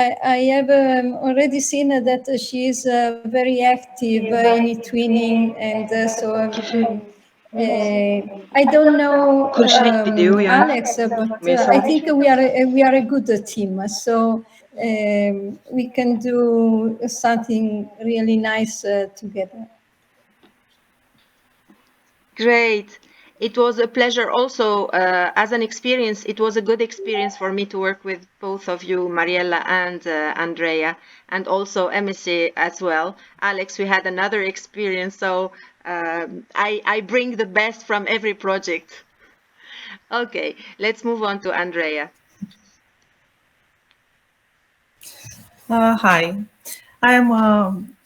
I have already seen that she is very active in e-twinning, and so I don't know Alex, but I think we are a good team. So we can do something really nice together. Great. It was a pleasure also as an experience. It was a good experience for me to work with both of you, Mariella and Andrea, and also MSC as well. Alex, we had another experience, so I bring the best from every project. Okay, let's move on to Andrea. Hi, I'm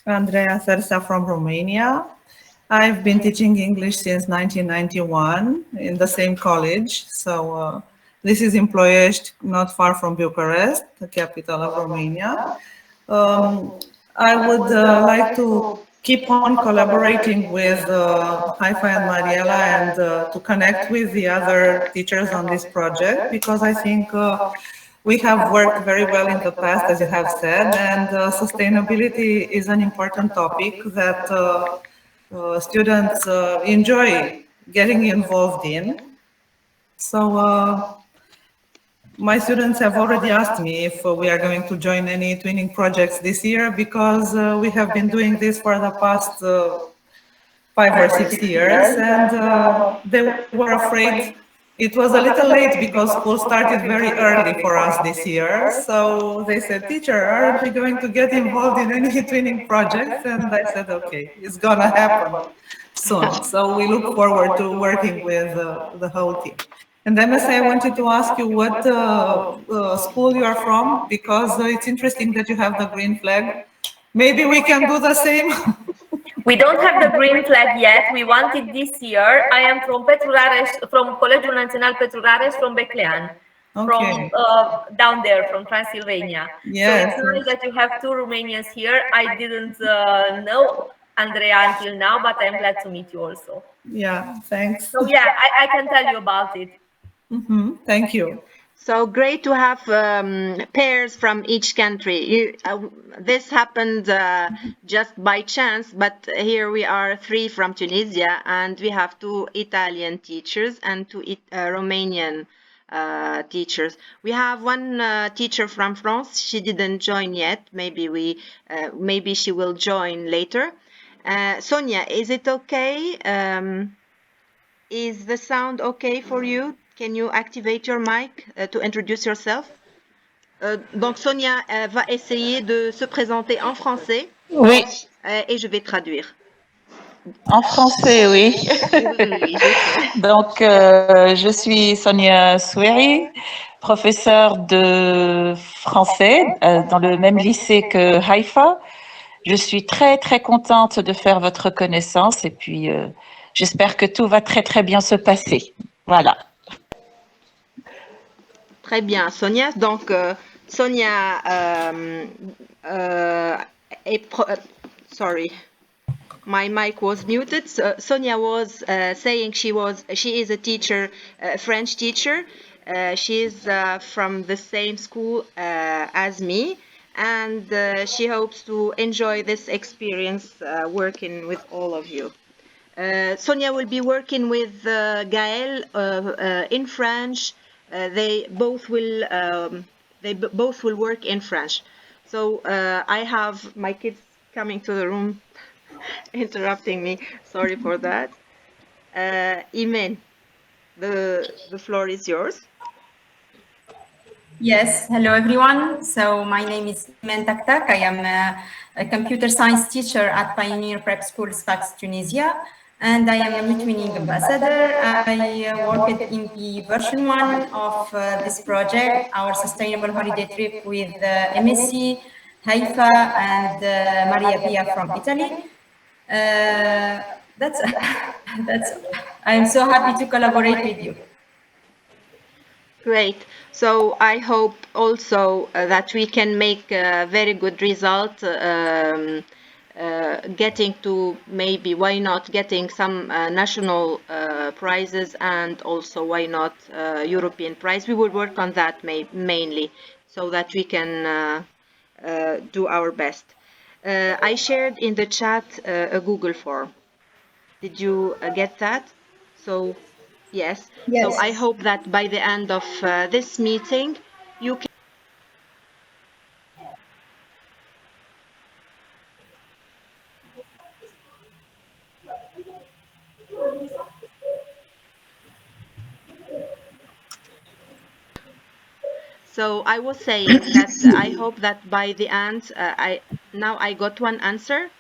Andrea Sersa from Romania. I've been teaching English since 1991 in the same college. So this is in Ploiești, not far from Bucharest, the capital of Romania. I would like to keep on collaborating with Haifa and Mariela and to connect with the other teachers on this project, because I think we have worked very well in the past, as you have said, and sustainability is an important topic that students enjoy getting involved in. So my students have already asked me if we are going to join any twinning projects this year, because we have been doing this for the past 5 or 6 years, and they were afraid. It was a little late because school started very early for us this year. So they said, "Teacher, aren't we going to get involved in any twinning projects?" And I said, "Okay, it's gonna happen soon." So we look forward to working with the whole team. And MSA, I wanted to ask you what school you are from, because it's interesting that you have the green flag. Maybe we can do the same. We don't have the green flag yet. We want it this year. I am from from Colegiul Național Petru Rareș, from Beclean, from down there, from Transylvania. Yes. So it's nice that you have two Romanians here. I didn't know Andrea until now, but I'm glad to meet you also. Yeah, thanks. So yeah, I can tell you about it. Thank you. So great to have pairs from each country. This happened just by chance, but here we are 3 from Tunisia, and we have 2 Italian teachers and 2 Romanian teachers. We have one teacher from France. She didn't join yet. Maybe she will join later. Sonia, is it okay? Is the sound okay for you? Can you activate your mic to introduce yourself? Donc Sonia va essayer de se présenter en français. Oui. Et je vais traduire. En français, oui. Oui, je sais. Donc, je suis Sonia Soueri, professeure de français dans le même lycée que Haïfa. Je suis très, très contente de faire votre connaissance et puis j'espère que tout va très, très bien se passer. Voilà. Très bien, Sonia. Donc, Sonia sorry, my mic was muted. So Sonia was saying she is a teacher, a French teacher. She is from the same school as me, and she hopes to enjoy this experience working with all of you. Sonia will be working with Gaël in French. They both will work in French. So I have my kids coming to the room, interrupting me. Sorry for that. Imen, the floor is yours. Yes, hello everyone. So my name is Imen Taktak. I am a computer science teacher at Pioneer Prep School, Sfax, Tunisia. And I am a e-twinning ambassador. I worked in the version 1 of this project, our sustainable holiday trip with MSC, Haifa, and Maria Pia from Italy. That's I am so happy to collaborate with you. Great. So I hope also that we can make a very good result. Getting to maybe, why not, getting some national prizes, and also why not European prize. We will work on that mainly, so that we can do our best. I shared in the chat a Google form. Did you get that? So yes. So I hope that by the end of this meeting, you can. So I was saying that I hope that by the end, I got one answer.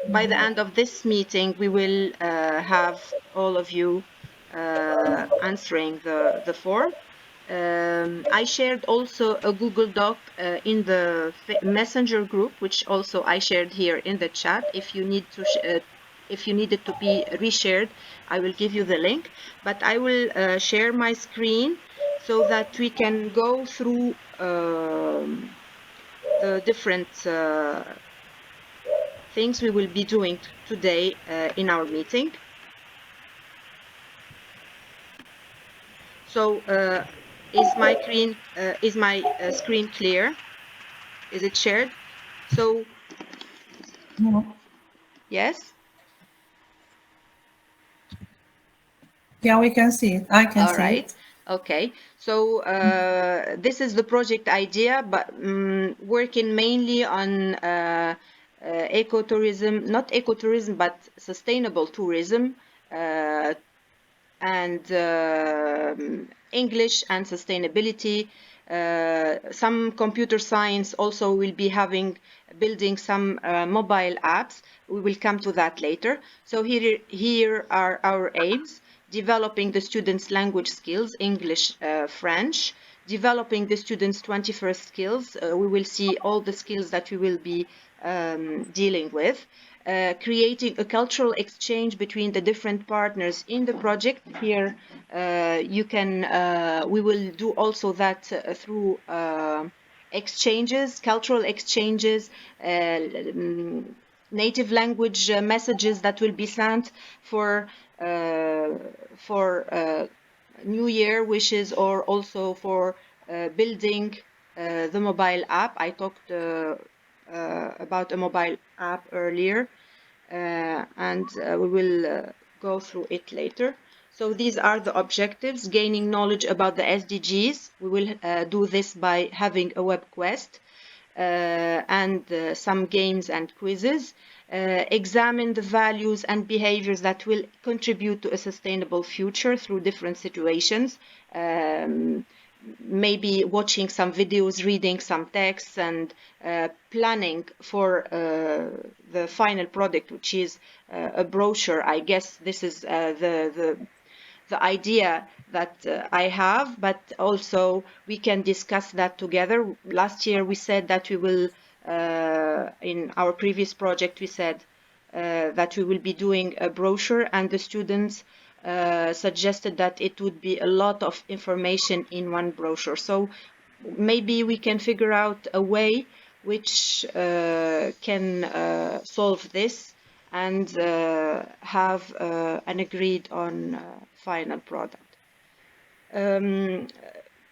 By the end of this meeting, we will have all of you answering the form. I shared also a Google Doc in the Messenger group, which also I shared here in the chat. If you need to, if you need it to be reshared, I will give you the link. But I will share my screen so that we can go through the different things we will be doing today in our meeting. So is my screen clear? Is it shared? So yes. Yeah, we can see it. I can see it. Okay. So this is the project idea, but working mainly on ecotourism, not ecotourism, but sustainable tourism, and English and sustainability. Some computer science also will be building some mobile apps. We will come to that later. So here are our aims: developing the students' language skills, English, French, developing the students' 21st skills. We will see all the skills that we will be dealing with. Creating a cultural exchange between the different partners in the project. Here you can, we will do also that through exchanges, cultural exchanges, native language messages that will be sent for New Year wishes, or also for building the mobile app. I talked about a mobile app earlier, and we will go through it later. So these are the objectives: gaining knowledge about the SDGs. We will do this by having a web quest and some games and quizzes. Examine the values and behaviors that will contribute to a sustainable future through different situations. Maybe watching some videos, reading some texts, and planning for the final product, which is a brochure. I guess this is the idea that I have, but also we can discuss that together. Last year we said that we will, in our previous project, we said that we will be doing a brochure, and the students suggested that it would be a lot of information in one brochure. So maybe we can figure out a way which can solve this and have an agreed on final product.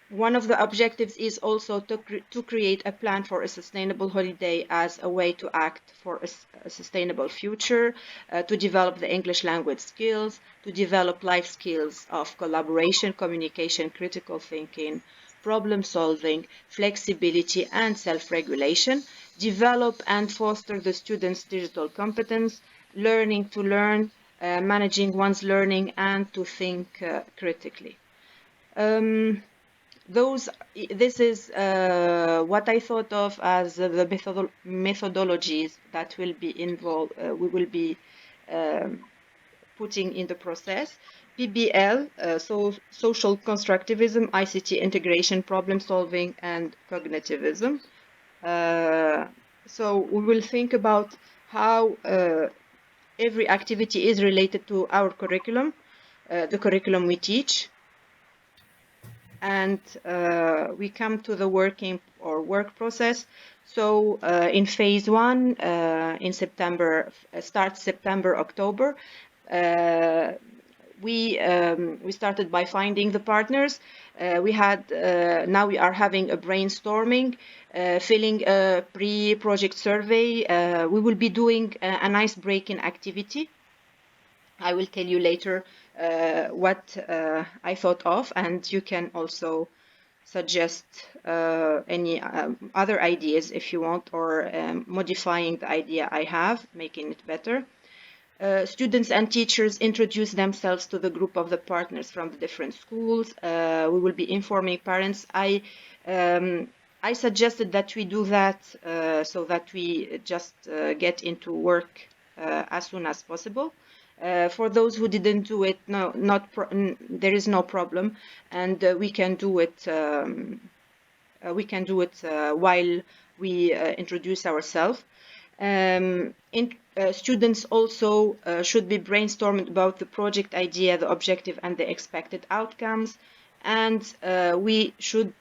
One of the objectives is also to create a plan for a sustainable holiday as a way to act for a sustainable future, to develop the English language skills, to develop life skills of collaboration, communication, critical thinking, problem solving, flexibility, and self-regulation, develop and foster the students' digital competence, learning to learn, managing one's learning, and to think critically. This is what I thought of as the methodologies that will be involved. We will be putting in the process. PBL, so social constructivism, ICT integration, problem solving, and cognitivism. So we will think about how every activity is related to our curriculum, the curriculum we teach. And we come to the work process. So in phase 1, in September, starts September, October, we started by finding the partners. Now we are having a brainstorming, filling a pre-project survey. We will be doing an ice-breaking activity. I will tell you later what I thought of, and you can also suggest any other ideas if you want, or modifying the idea I have, making it better. Students and teachers introduce themselves to the group of the partners from the different schools. We will be informing parents. I suggested that we do that so that we just get into work as soon as possible. For those who didn't do it, there is no problem, and we can do it. While we introduce ourselves. Students also should be brainstorming about the project idea, the objective, and the expected outcomes. And we should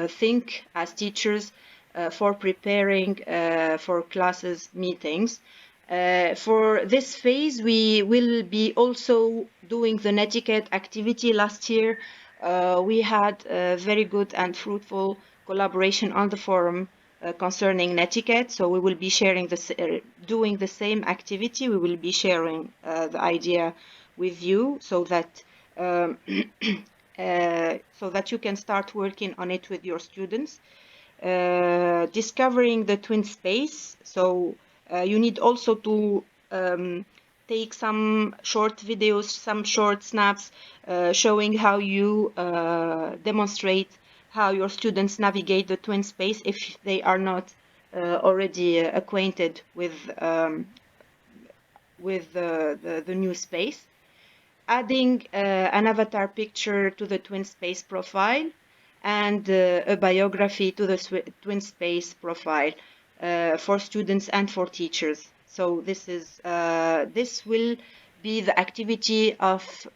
think as teachers for preparing for classes meetings. For this phase, we will be also doing the netiquette activity. Last year, we had a very good and fruitful collaboration on the forum concerning netiquette. So we will be sharing this, doing the same activity. We will be sharing the idea with you so that you can start working on it with your students. Discovering the twin space. So you need also to take some short videos, some short snaps showing how you demonstrate how your students navigate the twin space if they are not already acquainted with the new space. Adding an avatar picture to the twin space profile and a biography to the twin space profile for students and for teachers. So this will be the activity of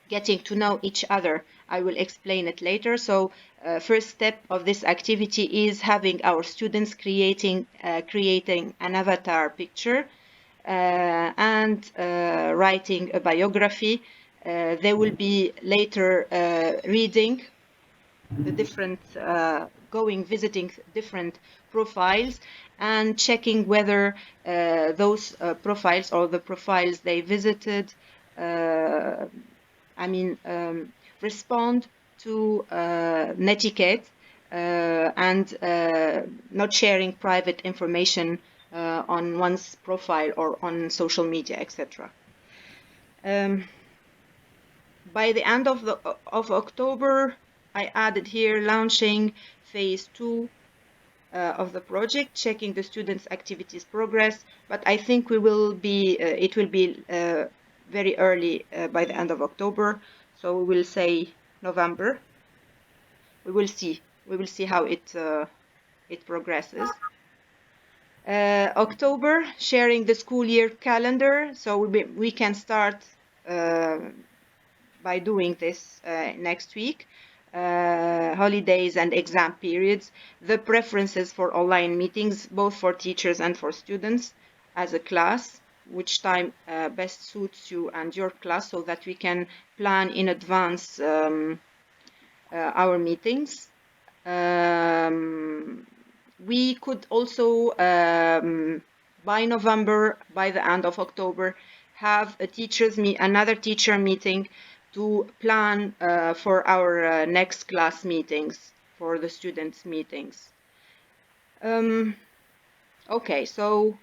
getting to know each other. I will explain it later. So first step of this activity is having our students creating an avatar picture and writing a biography. They will be later reading the different, visiting different profiles and checking whether those profiles or the profiles they visited respond to netiquette and not sharing private information on one's profile or on social media, etc. By the end of October, I added here launching phase 2 of the project, checking the students' activities progress. But I think it will be very early by the end of October. So we will say November. We will see. We will see how it progresses. October, sharing the school year calendar. So we can start by doing this next week. Holidays and exam periods, the preferences for online meetings, both for teachers and for students as a class, which time best suits you and your class so that we can plan in advance our meetings. We could also, by November, by the end of October, have another teacher meeting to plan for our next class meetings, for the students' meetings. Okay, so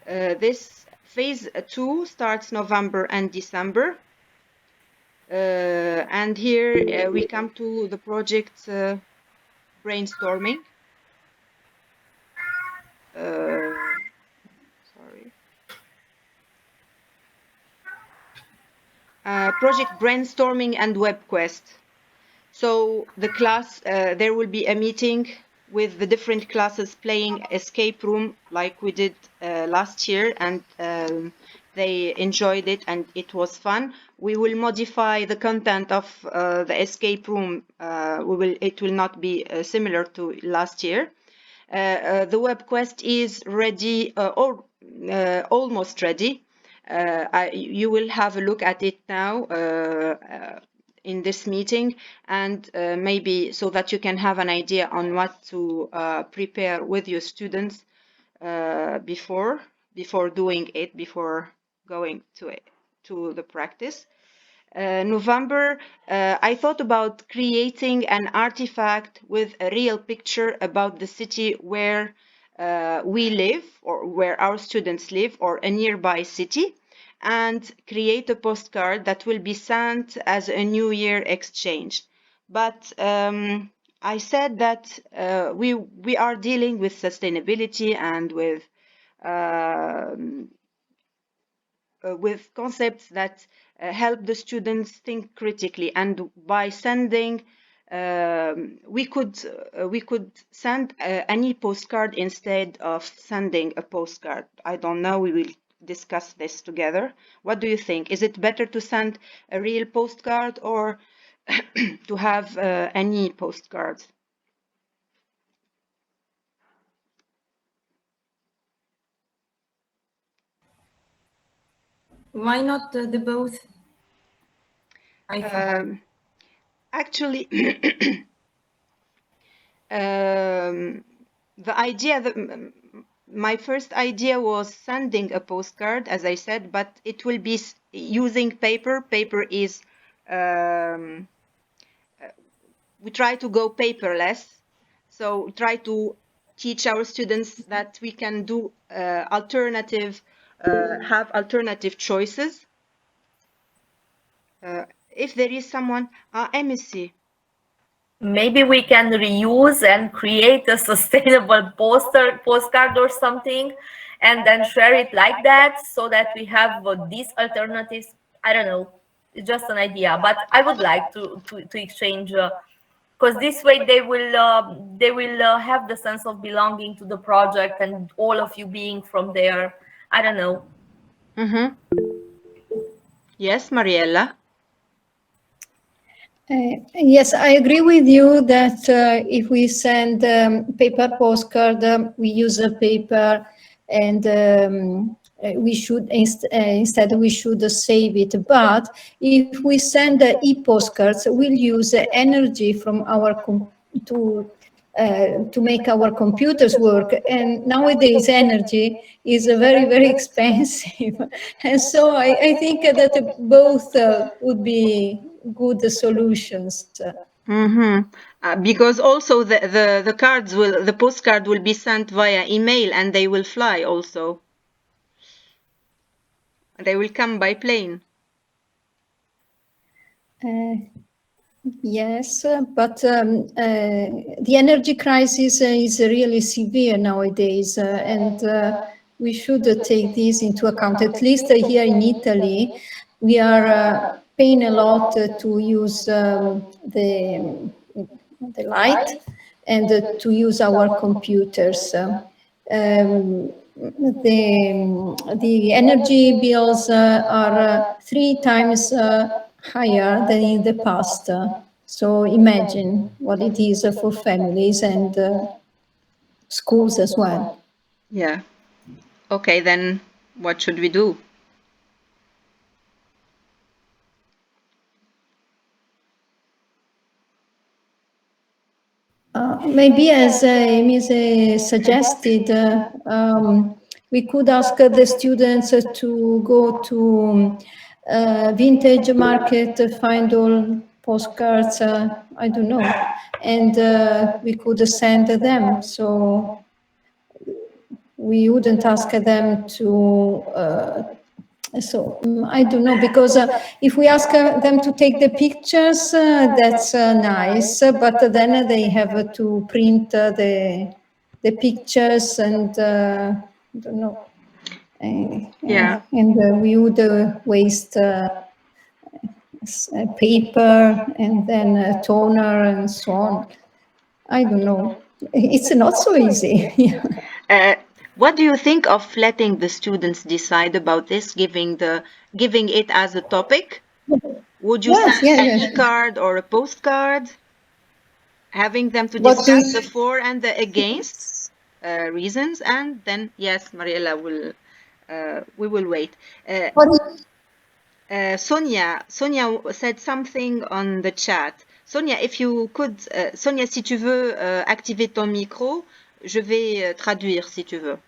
this phase 2 starts November and December. And here we come to the project brainstorming. Project brainstorming and web quest. So the class, there will be a meeting with the different classes playing escape room like we did last year, and they enjoyed it and it was fun. We will modify the content of the escape room. It will not be similar to last year. The web quest is ready or almost ready. you will have a look at it now in this meeting, and maybe so that you can have an idea on what to prepare with your students before doing it, before going to the practice. November, I thought about creating an artifact with a real picture about the city where we live, or where our students live, or a nearby city, and create a postcard that will be sent as a New Year exchange. But I said that we are dealing with sustainability and with concepts that help the students think critically, and by sending we could send any postcard instead of sending a postcard. I don't know, we will discuss this together. What do you think? Is it better to send a real postcard, or to have any postcards? Why not the both? Actually, the idea that my first idea was sending a postcard, as I said, but it will be using paper. Paper is we try to go paperless, so we try to teach our students that we can do have alternative choices. If there is someone, MSc. Maybe we can reuse and create a sustainable postcard or something, and then share it like that, so that we have these alternatives. I don't know, it's just an idea, but I would like to exchange, because this way they will have the sense of belonging to the project, and all of you being from there. I don't know. Yes, Mariella. Yes, I agree with you that if we send paper postcard, we use a paper, and we should instead we should save it. But if we send e-postcards, we'll use energy from our to make our computers work, and nowadays energy is very, very expensive. And so I think that both would be good solutions. Because also the postcard will be sent via email, and they will fly also. They will come by plane. Yes, but the energy crisis is really severe nowadays, and we should take this into account. At least here in Italy, we are paying a lot to use the light, and to use our computers. The energy bills are 3 times higher than in the past. So imagine what it is for families and schools as well. Yeah. Okay, then what should we do? Maybe, as Amy suggested, we could ask the students to go to vintage market, find all postcards, I don't know, and we could send them. So we wouldn't ask them to I don't know, because if we ask them to take the pictures, that's nice, but then they have to print the pictures, and I don't know. Yeah. And we would waste paper, and then toner, and so on. I don't know. It's not so easy. What do you think of letting the students decide about this, giving it as a topic? Would you send an e-card or a postcard? Having them to discuss the for and the against reasons, and then yes, Mariella will we will wait. Sonia said something on the chat. Sonia, if you could, Sonia, si tu veux activer ton micro, je vais traduire si tu veux.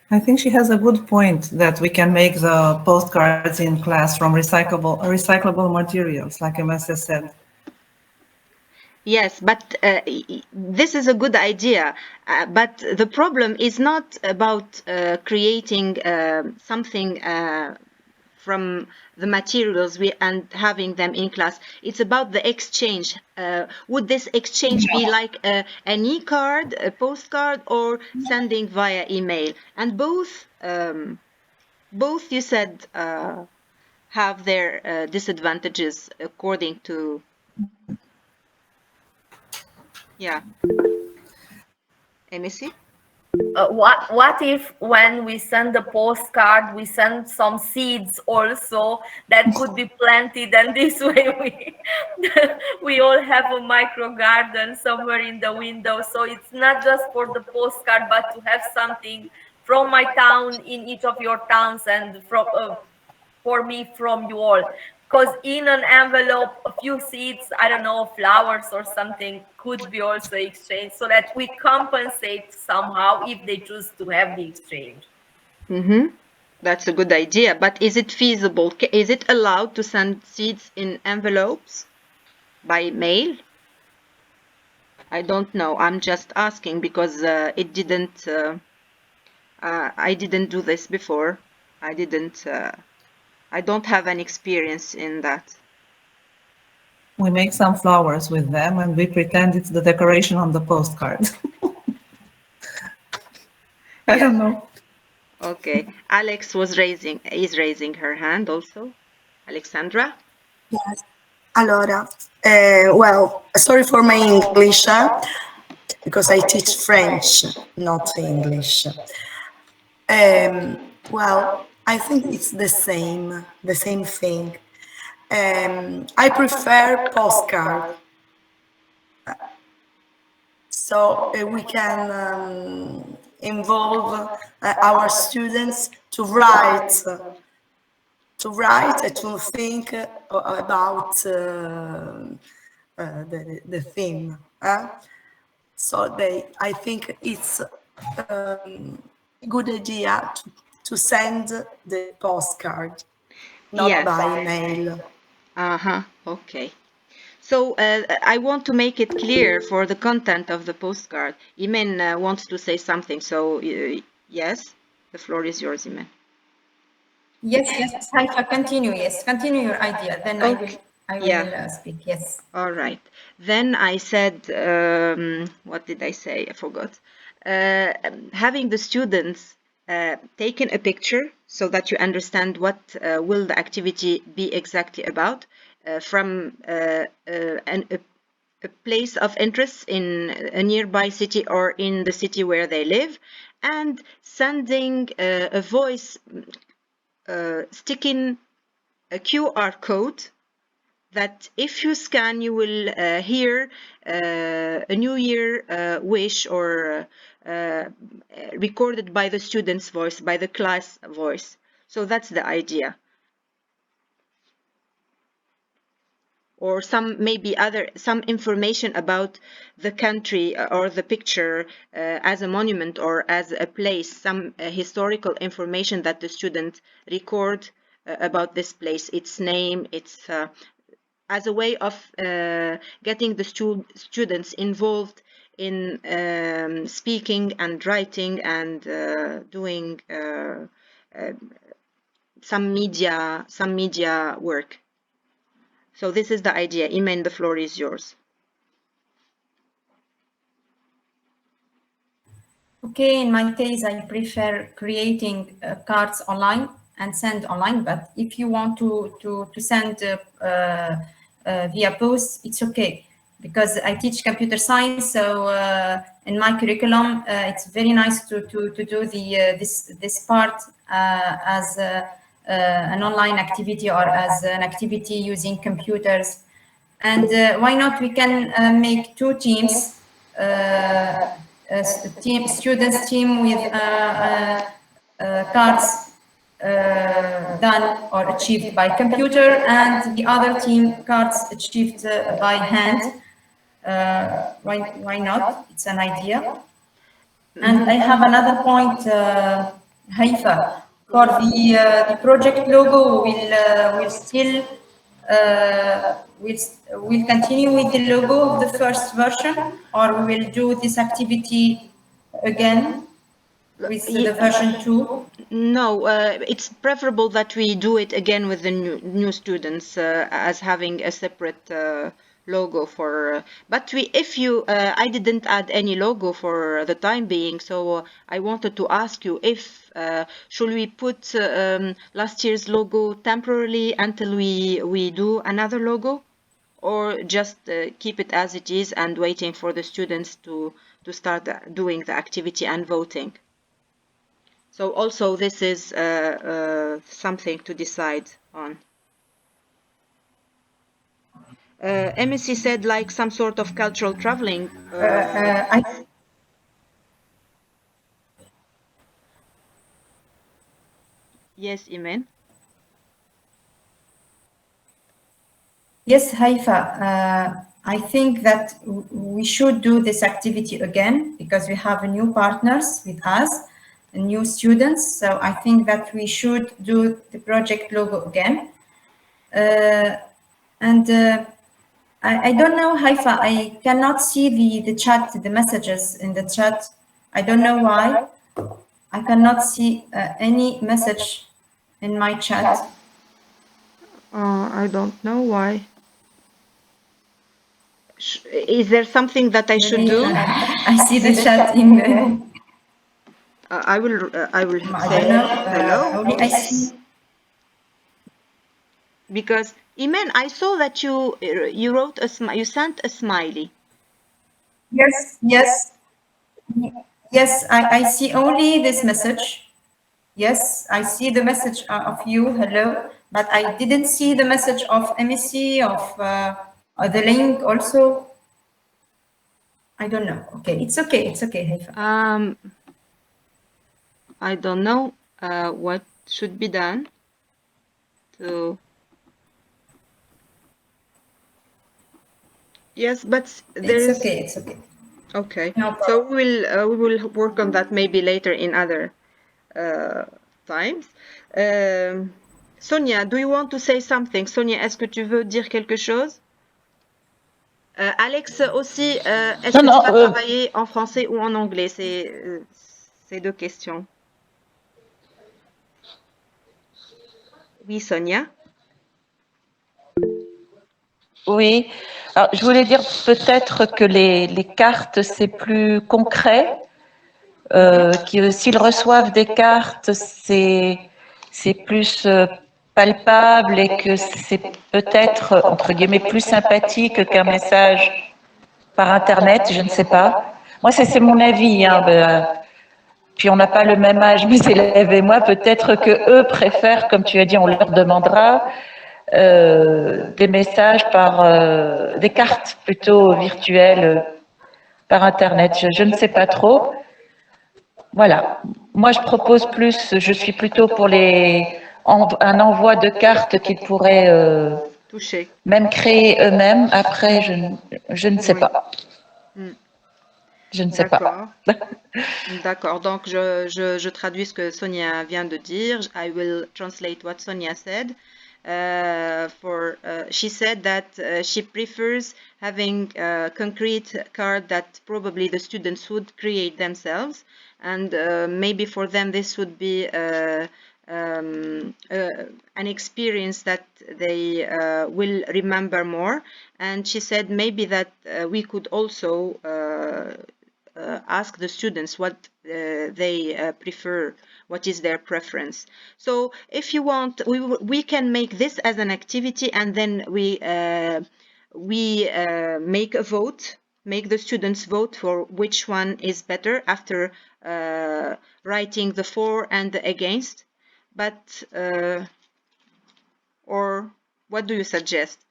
I think she has a good point that we can make the postcards in class from recyclable materials, like Emesa said. Yes, but this is a good idea. But the problem is not about creating something from the materials and having them in class. It's about the exchange. Would this exchange be like an e-card, a postcard, or sending via email? And both you said have their disadvantages according to. Yeah. Emisi? What if when we send the postcard, we send some seeds also that could be planted, and this way we all have a micro garden somewhere in the window. So it's not just for the postcard, but to have something from my town in each of your towns, and from for me from you all. Because in an envelope, a few seeds, I don't know, flowers or something could be also exchanged, so that we compensate somehow if they choose to have the exchange. Mm-hmm. That's a good idea, but is it feasible? Is it allowed to send seeds in envelopes by mail? I don't know. I'm just asking because it didn't. I didn't do this before. I didn't. I don't have any experience in that. We make some flowers with them and we pretend it's the decoration on the postcard. I don't know. Okay. Alex is raising her hand also. Alexandra? Yes. Allora, well, sorry for my English, because I teach French, not English. Well, I think it's the same thing. I prefer postcard. So we can involve our students to write and to think about the theme. So I think it's a good idea to send the postcard, not by mail. Okay. So I want to make it clear for the content of the postcard. Imen wants to say something. So yes, the floor is yours, Imen. Yes, Haifa, continue. Yes, continue your idea. Then okay. I will speak. Yes. All right. Then I said, what did I say? I forgot. Having the students taken a picture so that you understand what will the activity be exactly about from a place of interest in a nearby city or in the city where they live, and sending a voice, sticking a QR code that if you scan, you will hear a New Year wish or recorded by the student's voice, by the class voice. So that's the idea. Or some information about the country or the picture as a monument or as a place, some historical information that the student record about this place, its name, its as a way of getting the students involved in speaking and writing and doing some media work. So this is the idea. Imen, the floor is yours. Okay, in my case, I prefer creating cards online and send online. But if you want to send via post, it's okay, because I teach computer science. So in my curriculum, it's very nice to do the this part as an online activity or as an activity using computers. And why not we can make two teams, students team with cards done or achieved by computer, and the other team cards achieved by hand. Why not? It's an idea. And I have another point, Haifa, for the project logo. Will still will continue with the logo of the first version, or we will do this activity again with the version 2? No, it's preferable that we do it again with the new students as having a separate logo for. But if you, I didn't add any logo for the time being, so I wanted to ask you if should we put last year's logo temporarily until we do another logo, or just keep it as it is and waiting for the students to start doing the activity and voting. So also this is something to decide on. MSC said like some sort of cultural traveling. Yes, Iman. Yes, Haifa. I think that we should do this activity again because we have new partners with us, new students. So I think that we should do the project logo again. I don't know, Haifa, I cannot see the chat, the messages in the chat. I don't know why. I cannot see any message in my chat. I don't know why. Is there something that I should do? I see the chat email. I will say hello. Only I see. Because Iman, I saw that you wrote you sent a smiley. Yes, I see only this message. Yes, I see the message of you, hello, but I didn't see the message of MSC, of the link also. I don't know. Okay, it's okay, Haifa. I don't know what should be done to. Yes, but there's. It's okay. Okay, No so we will work on that maybe later in other times. Sonia, do you want to say something? Sonia, est-ce que tu veux dire quelque chose? Alex aussi, est-ce que tu vas travailler en français ou en anglais? C'est deux questions. Oui, Sonia. Oui, alors, je voulais dire peut-être que les cartes, c'est plus concret, que s'ils reçoivent des cartes, c'est plus palpable et que c'est peut-être, entre guillemets, plus sympathique qu'un message par Internet, je ne sais pas. Moi, c'est mon avis. Hein, puis on n'a pas le même âge, mes élèves et moi, peut-être que eux préfèrent, comme tu as dit, on leur demandera, des messages par des cartes plutôt virtuelles par Internet. Je ne sais pas trop. Voilà. Moi, je propose plus, je suis plutôt pour un envoi de cartes qu'ils pourraient toucher, même créer eux-mêmes. Après, je ne sais pas. Je ne sais pas. D'accord. Donc, je traduis ce que Sonia vient de dire. I will translate what Sonia said. She said that she prefers having a concrete card that probably the students would create themselves, and maybe for them this would be an experience that they will remember more. And she said maybe that we could also ask the students what they prefer, what is their preference. So if you want, we can make this as an activity, and then we make a vote, make the students vote for which one is better after writing the for and the against. But or what do you suggest?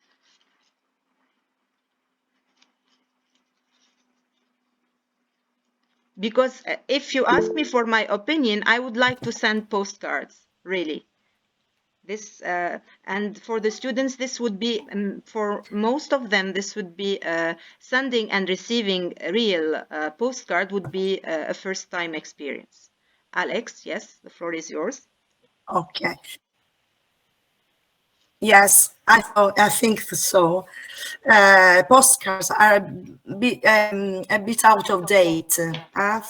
because if you ask me for my opinion, I would like to send postcards, really. This and for the students, this would be for most of them, this would be sending and receiving a real postcard would be a first time experience. Alex, yes, the floor is yours. Okay. Yes, I think so. Postcards are a bit out of date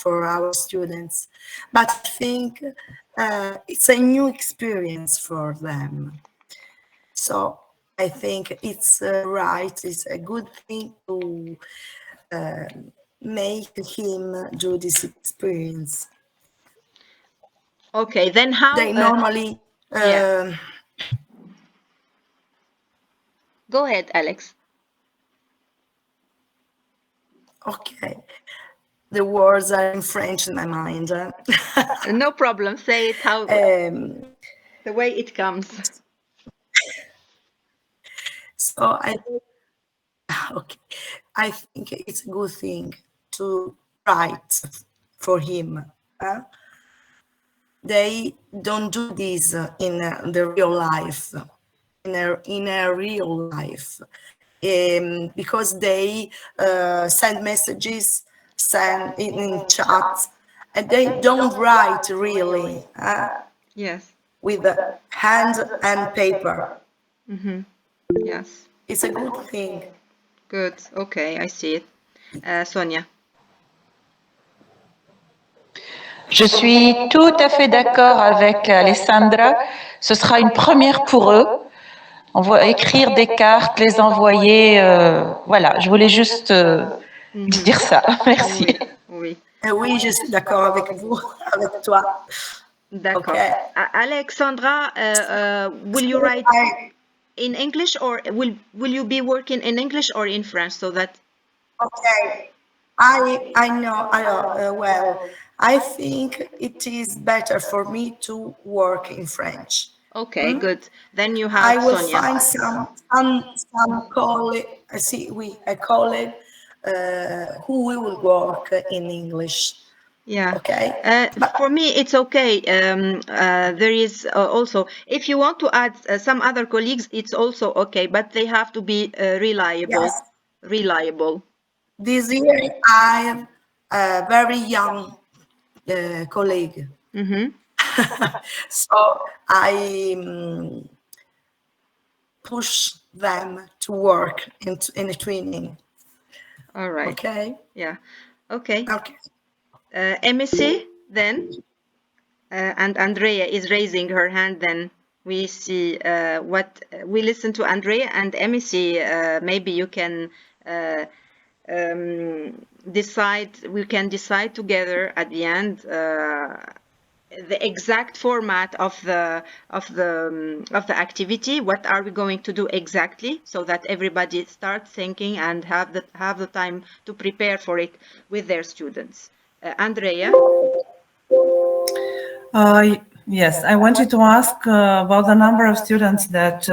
for our students, but I think it's a new experience for them. So I think it's right, it's a good thing to make him do this experience. Okay, then how they normally yeah. Go ahead, Alex. Okay, the words are in French in my mind. No problem, say it how the way it comes. So I think it's a good thing to write for him. They don't do this in the real life, in a real life, because they send messages, send in chat, and they don't write really. Yes. With hand and paper. Mm-hmm. Yes. It's a good thing. Good. Okay, I see it. Sonia. Je suis tout à fait d'accord avec Alessandra. Ce sera une première pour eux. On va écrire des cartes, les envoyer. Voilà, je voulais juste dire ça. Merci. Oui. Oui, je suis d'accord avec vous, avec toi. D'accord. Okay. Alexandra, will you write in English or will you be working in English or in French so that? Okay, I know. Well, I think it is better for me to work in French. Okay, good. Then you have I will Sonia. find some colleague. A colleague who will work in English. Yeah. Okay. For me, it's okay. There is also, if you want to add some other colleagues, it's also okay, but they have to be reliable. Yes. Reliable. This year, I have a very young colleague. Mm-hmm. So I push them to work in a training. All right. Okay. Yeah. Okay. Okay. MEC then, and Andrea is raising her hand. Then we see what we listen to Andrea and MEC. Maybe you can decide. We can decide together at the end the exact format of the activity. What are we going to do exactly, so that everybody starts thinking and have the time to prepare for it with their students. Andrea. Yes, I wanted to ask about the number of students that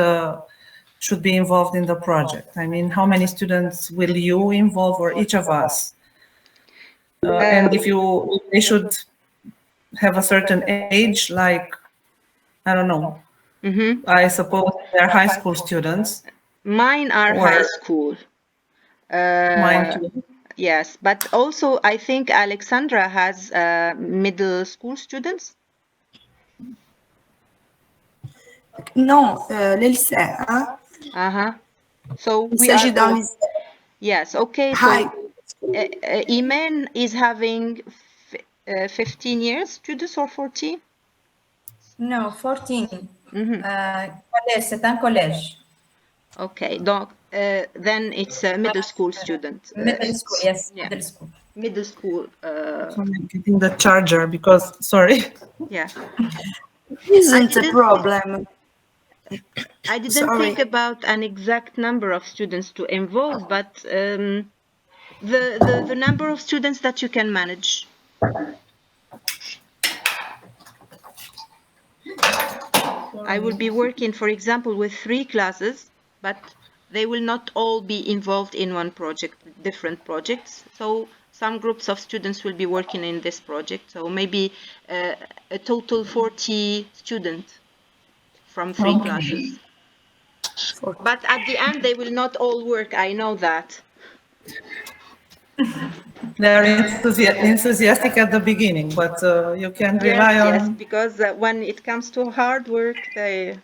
should be involved in the project. I mean, how many students will you involve, or each of us? And if they should have a certain age, like, I don't know, I suppose they're high school students. Mine are high school. Mine too. Yes, but also I think Alexandra has middle school students. No, le lycée. Uh-huh. So Il we s'agit d'un are. lycée. Yes. Okay. High. So Imen is having 15 years students or 14? No, 14. C'est un collège. Okay. Donc, then it's a middle school student. Middle school, yes. Yeah. Middle school. Middle school. So I'm getting the charger because, sorry. Yeah. Isn't a problem. I didn't think about an exact number of students to involve, but the number of students that you can manage. I will be working, for example, with 3 classes, but they will not all be involved in one project, different projects. So some groups of students will be working in this project. So maybe a total 40 students from 3 classes. But at the end, they will not all work. I know that. They are enthusiastic at the beginning, but you can rely on... Yes, because when it comes to hard work, they...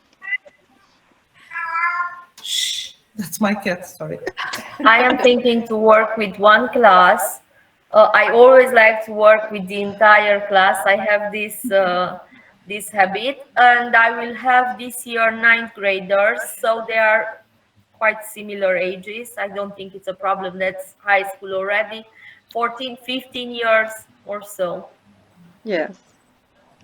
Shh, that's my cat, sorry. I am thinking to work with one class. I always like to work with the entire class. I have this habit, and I will have this year 9th graders, so they are quite similar ages. I don't think it's a problem. That's high school already, 14, 15 years or so. Yes.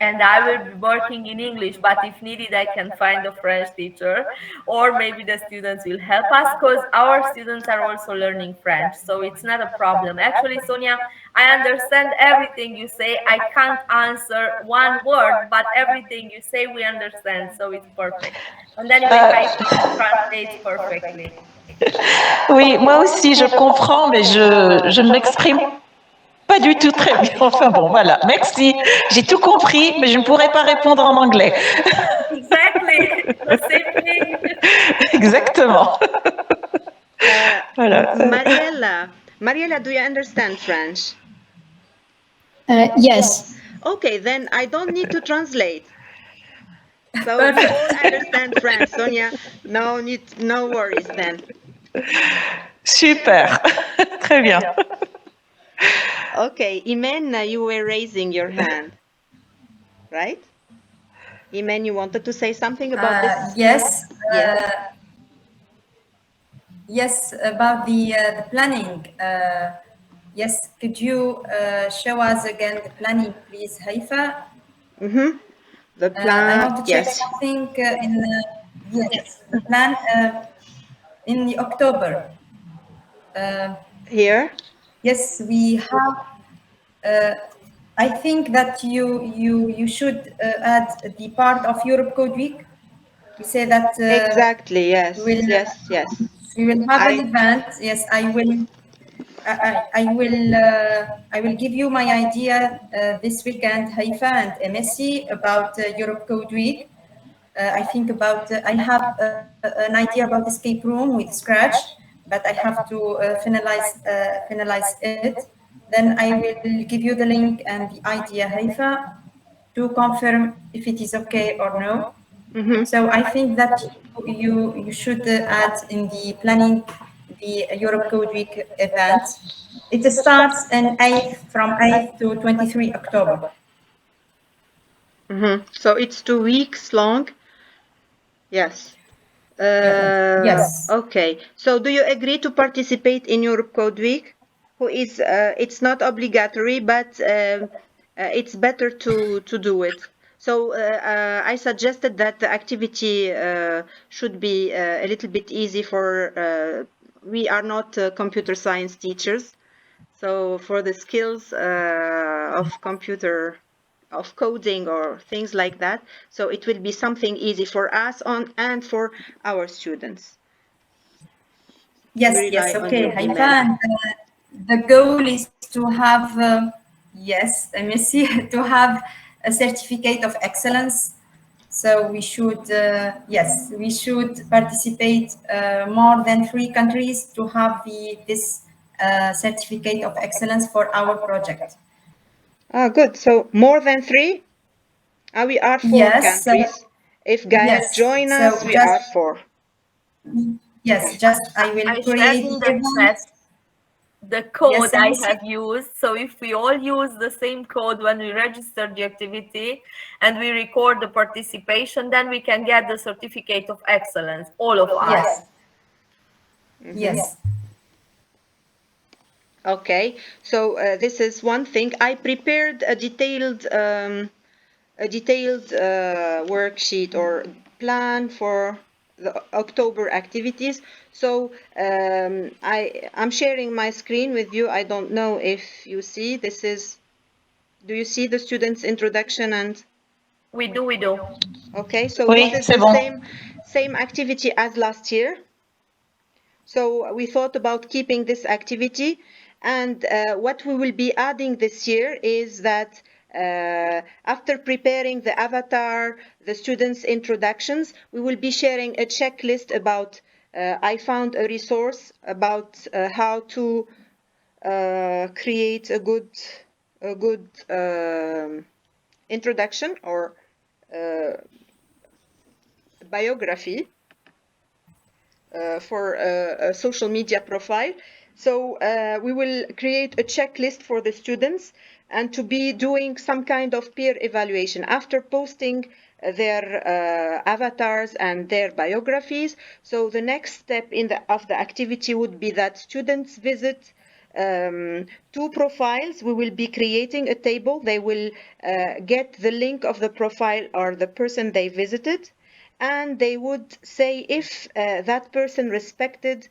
And I will be working in English, but if needed, I can find a French teacher, or maybe the students will help us, because our students are also learning French, so it's not a problem. Actually, Sonia, I understand everything you say. I can't answer one word, but everything you say we understand, so it's perfect. And then Haifa translates perfectly. Oui, moi aussi je comprends, mais je ne m'exprime pas du tout très bien. Enfin bon, voilà. Merci. J'ai tout compris, mais je ne pourrais pas répondre en anglais. Exactly. The same thing. Exactement. Voilà. Mariella, do you understand French? Yes. Okay, then I don't need to translate. So we all understand French, Sonia. No worries then. Super. Très bien. Okay, Imen, you were raising your hand, right? Imen, you wanted to say something about this? Yes. Yes. Yes, about the planning. Yes, could you show us again the planning, please, Haifa? Mm-hmm. The plan. I want to check yes. something yes, the plan in the October. Here. Yes, we have. I think that you should add the part of Europe Code Week. We say that exactly. Yes. Yes. Yes. We will have an event. Yes, I will. I will give you my idea this weekend, Haifa and MSC, about Europe Code Week. I think about. I have an idea about escape room with Scratch, but I have to finalize it. Then I will give you the link and the idea, Haifa, to confirm if it is okay or no. Mm-hmm. So I think that you should add in the planning the Europe Code Week event. It starts from 8th to 23 October. Mm-hmm. So it's 2 weeks long. Yes. Yes. Okay. So do you agree to participate in Europe Code Week? Who is? It's not obligatory, but it's better to do it. So I suggested that the activity should be a little bit easy for. We are not computer science teachers, so for the skills of coding or things like that. So it will be something easy for us and for our students. Yes, okay, Haifa. And the goal is to have, yes, MSc, to have a certificate of excellence. So we should, yes, we should participate more than 3 countries to have this certificate of excellence for our project. Ah, good. So more than 3? We are 4 countries. If Gael join us, we are 4. Yes, just I will create in the chat the code I have used. So if we all use the same code when we register the activity and we record the participation, then we can get the certificate of excellence, all of us. Yes. Mm-hmm. Yes. Okay, so this is one thing. I prepared a detailed worksheet or plan for the October activities. So I'm sharing my screen with you. I don't know if you see. This is. Do you see the students' introduction and? We do. Okay, so this is the same activity as last year. So we thought about keeping this activity, And what we will be adding this year is that after preparing the avatar, the students' introductions, we will be sharing a checklist about, I found a resource about how to create a good introduction or biography for a social media profile. So we will create a checklist for the students and to be doing some kind of peer evaluation after posting their avatars and their biographies. So the next step of the activity would be that students visit two profiles. We will be creating a table. They will get the link of the profile or the person they visited, and they would say if that person respected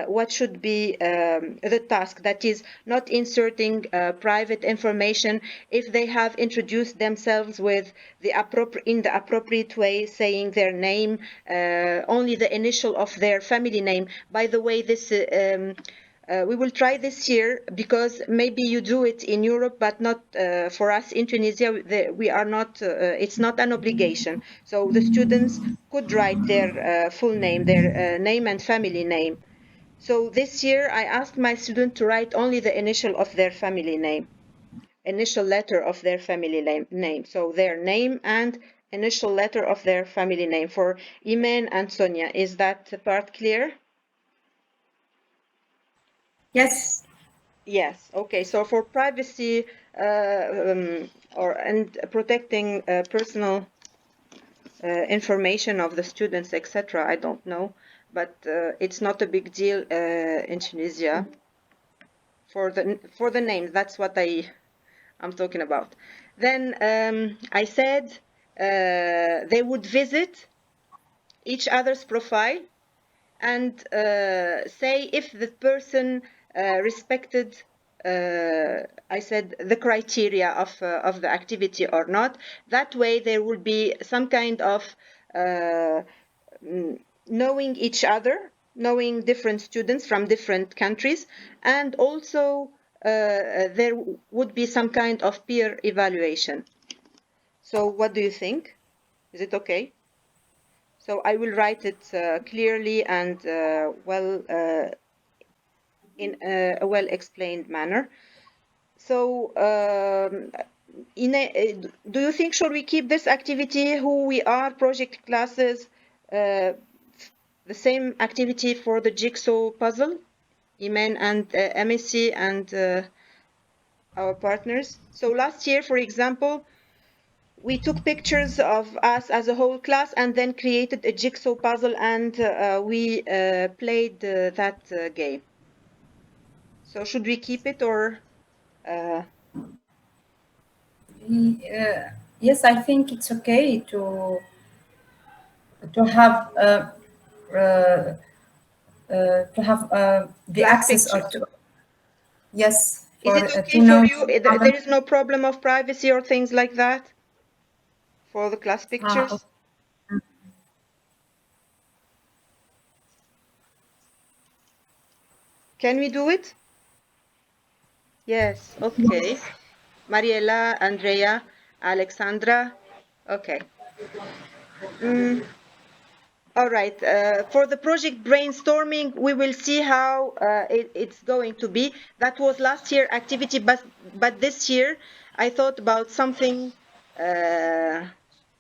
what should be the task, that is not inserting private information, if they have introduced themselves with in the appropriate way, saying their name, only the initial of their family name. By the way, this we will try this year because maybe you do it in Europe, but not for us in Tunisia. We are not. It's not an obligation. So the students could write their full name, their name and family name. So this year I asked my student to write only the initial of their family name, initial letter of their family name. So their name and initial letter of their family name. For Imen and Sonia, is that part clear? Yes. Yes. Okay. So for privacy and protecting personal information of the students, etc., I don't know, but it's not a big deal in Tunisia. For the names, that's what I'm talking about. Then I said they would visit each other's profile and say if the person respected, I said, the criteria of the activity or not. That way there will be some kind of knowing each other, knowing different students from different countries, and also there would be some kind of peer evaluation. So what do you think? Is it okay? So I will write it clearly and in a well-explained manner. So do you think should we keep this activity, who we are, project classes, the same activity for the jigsaw puzzle, Imen and MSc and our partners? So last year, for example, we took pictures of us as a whole class and then created a jigsaw puzzle, and we played that game. So should we keep it or? Yes, I think it's okay to have the class access pictures. or to, yes. Is it okay for you? There is no problem of privacy or things like that for the class pictures? Okay. Can we do it? Yes, okay. Mariela, Andrea, Alexandra, okay. All right, for the project brainstorming, we will see how it's going to be. That was last year activity, but this year I thought about something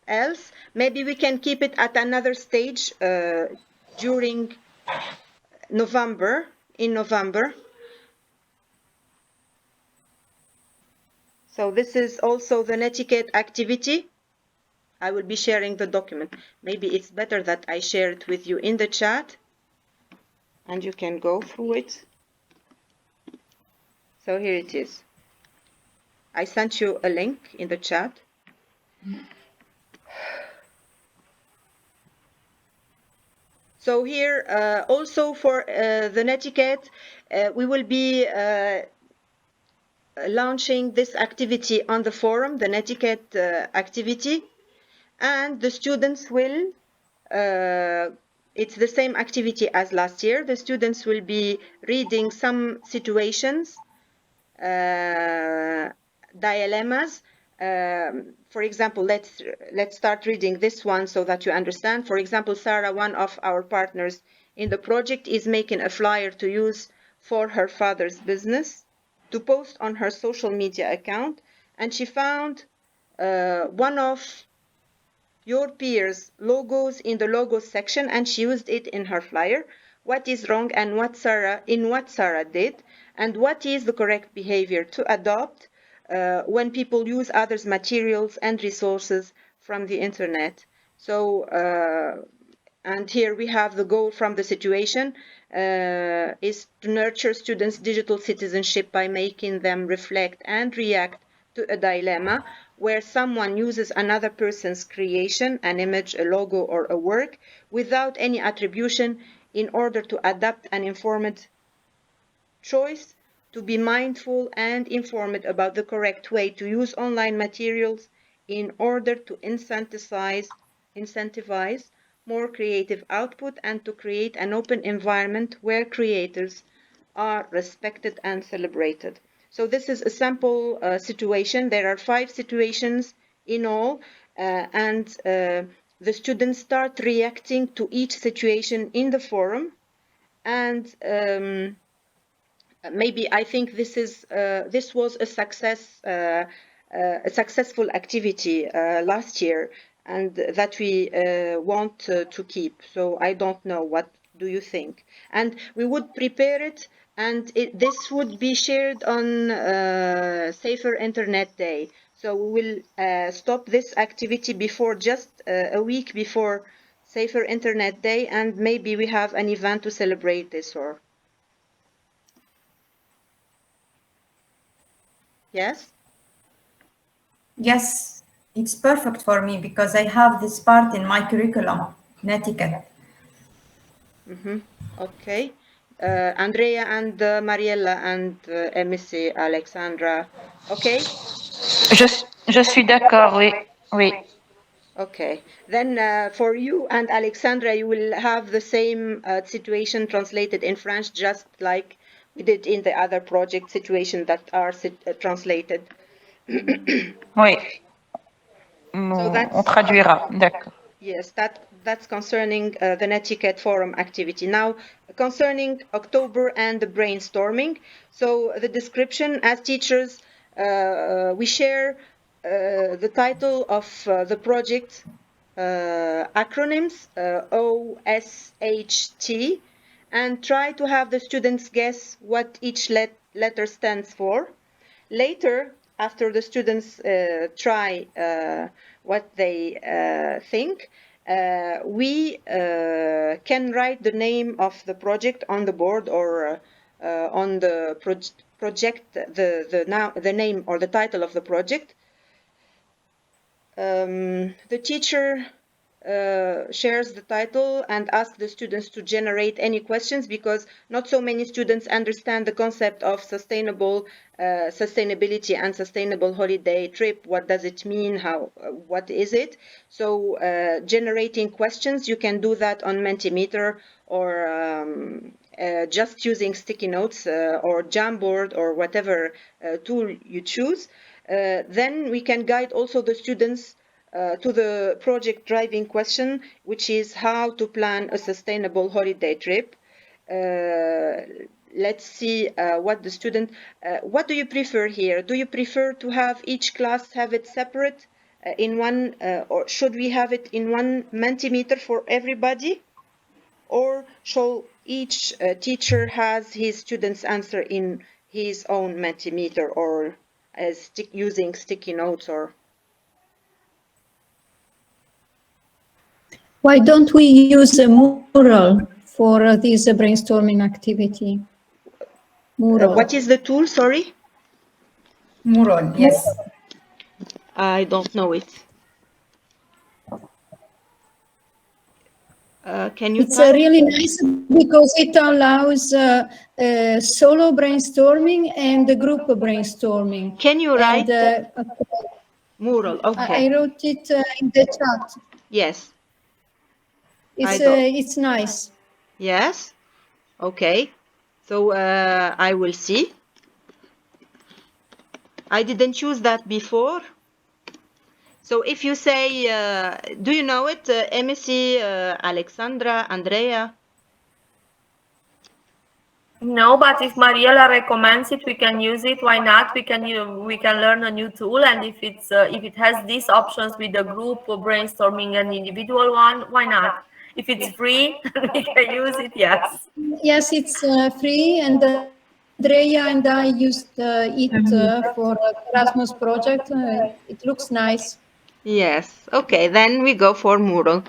else. Maybe we can keep it at another stage during November, in November. So this is also the netiquette activity. I will be sharing the document. Maybe it's better that I share it with you in the chat and you can go through it. So here it is. I sent you a link in the chat. So here also for the netiquette, we will be launching this activity on the forum, the netiquette activity, and the students will, it's the same activity as last year. The students will be reading some situations dilemmas. For example, let's start reading this one so that you understand. For example, Sarah, one of our partners in the project, is making a flyer to use for her father's business to post on her social media account, and she found one of your peers' logos in the logos section, and she used it in her flyer. What is wrong and what Sarah did, and what is the correct behavior to adopt when people use others' materials and resources from the internet. So, and here we have the goal from the situation is to nurture students' digital citizenship by making them reflect and react to a dilemma where someone uses another person's creation, an image, a logo, or a work, without any attribution in order to adapt an informed choice, to be mindful and informed about the correct way to use online materials in order to incentivize more creative output and to create an open environment where creators are respected and celebrated. So this is a sample situation. There are 5 situations in all, and the students start reacting to each situation in the forum. And maybe I think this was a successful activity last year, and that we want to keep. So I don't know, what do you think? And we would prepare it, and this would be shared on Safer Internet Day. So we will stop this activity before, just a week before Safer Internet Day, and maybe we have an event to celebrate this. Or yes? Yes, it's perfect for me because I have this part in my curriculum, netiquette. Okay. Andrea and Mariella and Emissy, Alexandra. Okay? Je suis d'accord, oui. Oui. Okay. Then for you and Alexandra, you will have the same situation translated in French, just like we did in the other project situation that are translated. Oui. So On traduira, d'accord. Yes, that's concerning the Netiquette Forum activity. Now, concerning October and the brainstorming. So the description, as teachers, we share the title of the project acronyms, OSHT, and try to have the students guess what each letter stands for. Later, after the students try what they think, we can write the name of the project on the board, or on the project, the name or the title of the project. The teacher shares the title and asks the students to generate any questions, because not so many students understand the concept of sustainability and sustainable holiday trip. What does it mean? What is it? So generating questions, you can do that on Mentimeter, or just using sticky notes or Jamboard, or whatever tool you choose. Then we can guide also the students to the project driving question, which is how to plan a sustainable holiday trip. Let's see what the student, what do you prefer here? Do you prefer to have each class have it separate in one, or should we have it in one Mentimeter for everybody? Or shall each teacher has his student's answer in his own Mentimeter, or using sticky notes? Or why don't we use a mural for this brainstorming activity? Mural. What is the tool? Sorry? Mural, yes. I don't know it. Can you It's really nice because it allows solo brainstorming and group brainstorming. Can you write mural? Okay. I wrote it in the chat. Yes. It's nice. Yes. Okay. So I will see. I didn't choose that before. So if you say, do you know it, Emissy, Alexandra, Andrea? No, but if Mariela recommends it, we can use it. Why not? We can learn a new tool, and if it has these options with the group brainstorming an individual one, why not? If it's free, we can use it. Yes. Yes, it's free, and Andrea and I used it for Erasmus project. It looks nice. Yes. Okay, then we go for Moodle.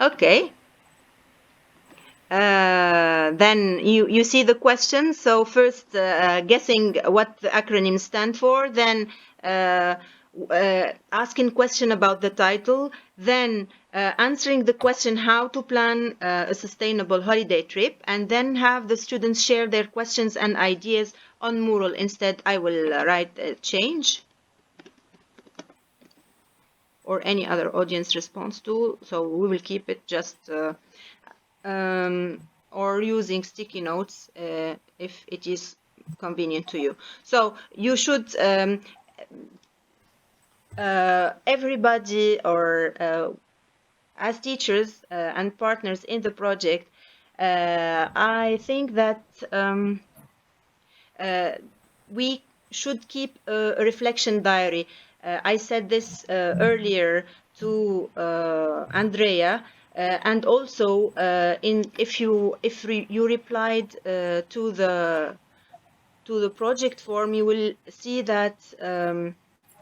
Okay. Then you see the questions. So first guessing what the acronyms stand for, then asking question about the title, then answering the question how to plan a sustainable holiday trip, and then have the students share their questions and ideas on Mural. Instead, I will write change or any other audience response tool. So we will keep it just or using sticky notes if it is convenient to you. So you should everybody or as teachers and partners in the project, I think that we should keep a reflection diary. I said this earlier to Andrea, and also if you replied to the project form, you will see that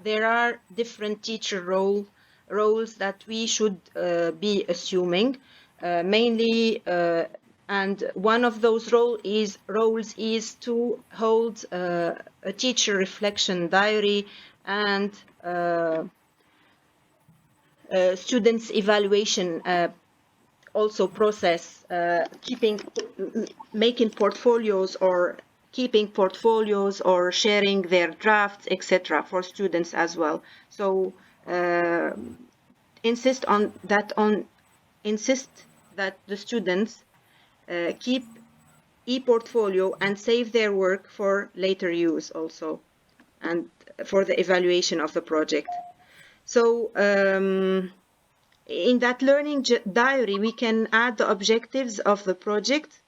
there are different teacher roles that we should be assuming, mainly. And one of those roles is to hold a teacher reflection diary and students evaluation also process, making portfolios or keeping portfolios or sharing their drafts, etc. for students as well. So insist that the students keep e-portfolio and save their work for later use also, and for the evaluation of the project. So in that learning diary, we can add the objectives of the project,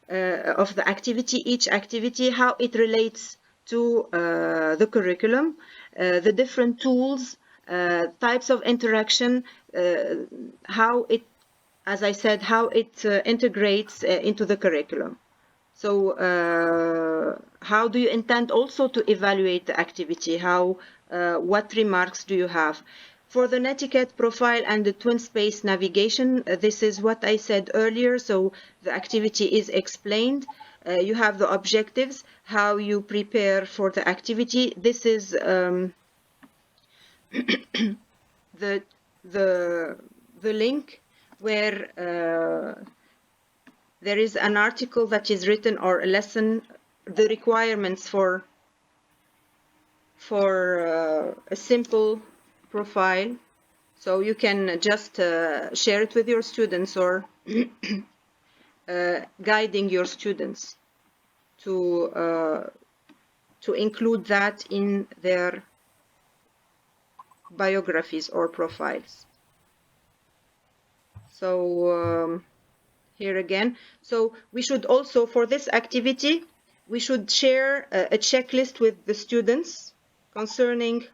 of the activity, each activity, how it relates to the curriculum, the different tools, types of interaction, how it, as I said, how it integrates into the curriculum. So how do you intend also to evaluate the activity? What remarks do you have? For the netiquette profile and the twin space navigation, this is what I said earlier. So the activity is explained. You have the objectives, how you prepare for the activity. This is the link where there is an article that is written, or a lesson, the requirements for a simple profile. So you can just share it with your students, or guiding your students to include that in their biographies or profiles. So here again, so we should also, for this activity, we should share a checklist with the students concerning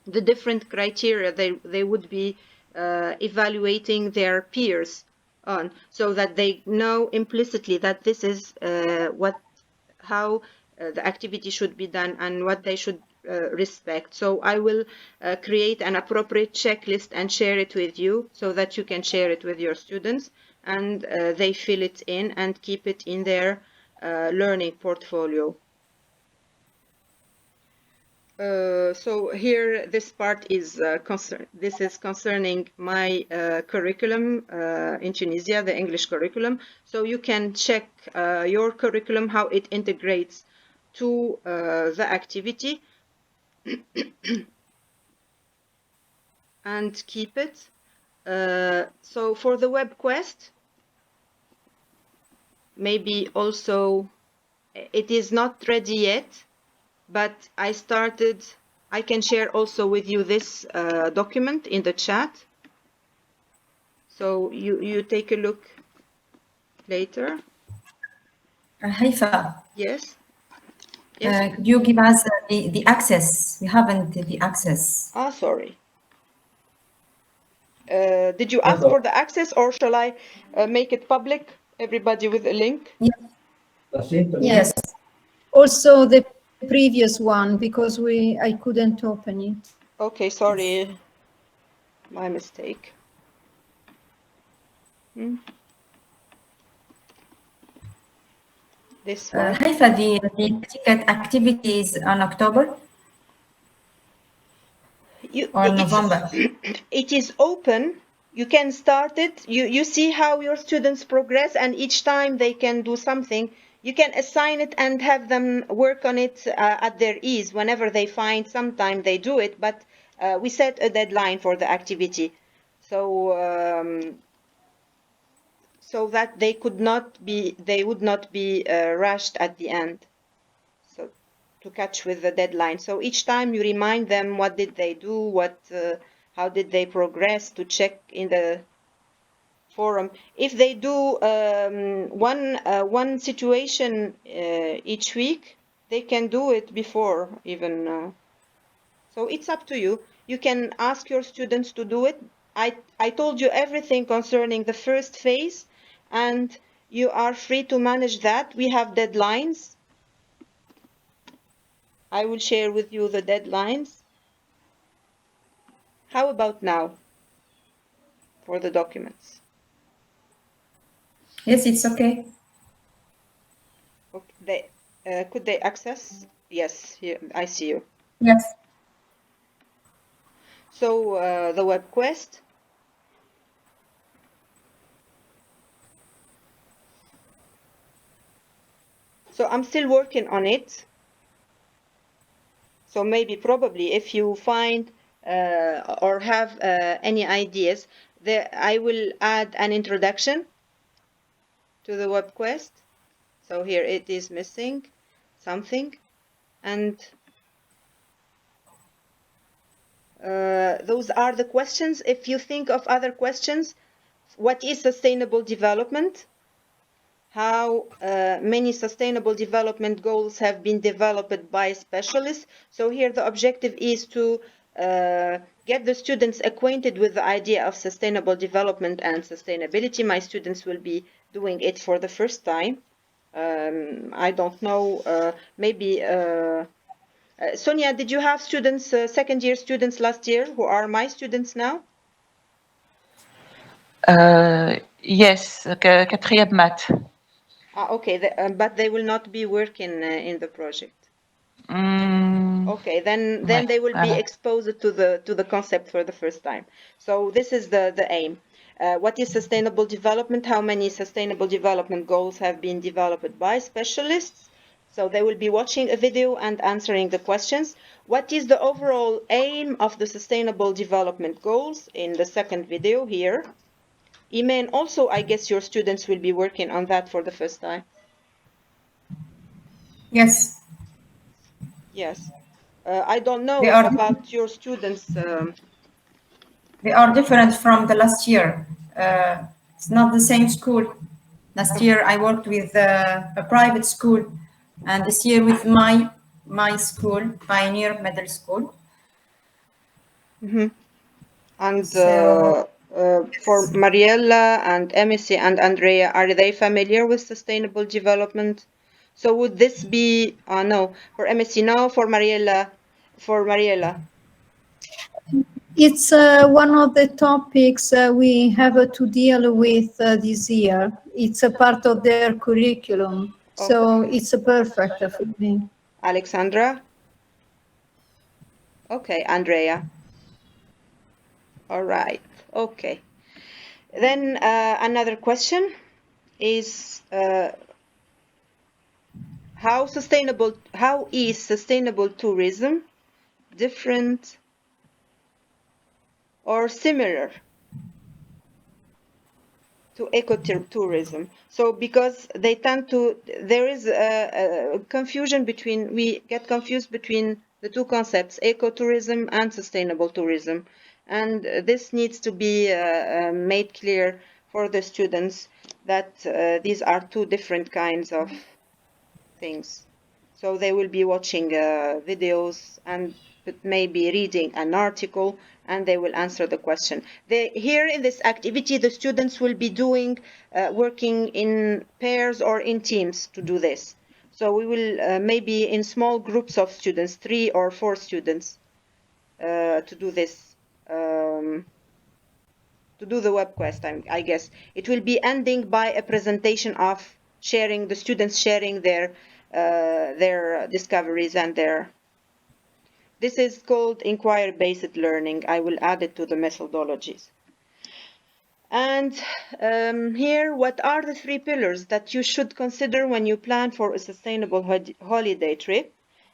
the different criteria they would be evaluating their peers on, so that they know implicitly that this is how the activity should be done and what they should respect. So I will create an appropriate checklist and share it with you, so that you can share it with your students, and they fill it in and keep it in their learning portfolio. So here, this part is concerning my curriculum in Tunisia, the English curriculum. So you can check your curriculum, how it integrates to the activity, and keep it. So for the web quest, maybe also it is not ready yet, but I can share also with you this document in the chat. So you take a look later. Haifa. Yes. Could you give us the access? We haven't the access. Ah, sorry. Did you ask for the access, or shall I make it public? Everybody with a link? Yes. Also the previous one, because I couldn't open it. Okay, sorry. My mistake. This one. Haifa, the ticket activities on October? Or November? It is open. You can start it. You see how your students progress, and each time they can do something, you can assign it and have them work on it at their ease. Whenever they find some time, they do it. But we set a deadline for the activity, so that they would not be rushed at the end. So to catch with the deadline. So each time you remind them what did they do, how did they progress, to check in the forum. If they do one situation each week, they can do it before even. So it's up to you. You can ask your students to do it. I told you everything concerning the first phase, and you are free to manage that. We have deadlines. I will share with you the deadlines. How about now for the documents? Yes, it's okay. Okay. Could they access? Yes, here, I see you. Yes. So the web quest. So I'm still working on it. So probably if you find or have any ideas, I will add an introduction to the web quest. So here it is missing something, and those are the questions. If you think of other questions, what is sustainable development? How many sustainable development goals have been developed by specialists? So here the objective is to get the students acquainted with the idea of sustainable development and sustainability. My students will be doing it for the first time. I don't know, maybe Sonia, did you have students, second-year students last year who are my students now? Yes, quatrième maths. Okay, but they will not be working in the project. Okay, then they will be exposed to the concept for the first time. So this is the aim. What is sustainable development? How many sustainable development goals have been developed by specialists? So they will be watching a video and answering the questions. What is the overall aim of the sustainable development goals in the second video here? Iman, also, I guess your students will be working on that for the first time. Yes. Yes. I don't know about your students. They are different from the last year. It's not the same school. Last year I worked with a private school, and this year with my school, Pioneer Middle School. Mm-hmm. And for Mariella and Emissy and Andrea, are they familiar with sustainable development? So would this be no for Emissy? No, for Mariella. It's one of the topics we have to deal with this year. It's a part of their curriculum, so it's perfect for me. Alexandra? Okay, Andrea. All right, okay. Then another question is how is sustainable tourism different or similar to ecotourism. So because they tend to, there is a confusion between, we get confused between the two concepts, ecotourism and sustainable tourism. And this needs to be made clear for the students that these are two different kinds of things. So they will be watching videos and maybe reading an article, and they will answer the question. Here in this activity, the students will be doing, working in pairs or in teams to do this. So we will maybe in small groups of students, 3 or 4 students, to do this, to do the web quest, I guess. It will be ending by a presentation of sharing, the students sharing their discoveries and their. This is called inquiry-based learning. I will add it to the methodologies. And here, what are the 3 pillars that you should consider when you plan for a sustainable holiday trip?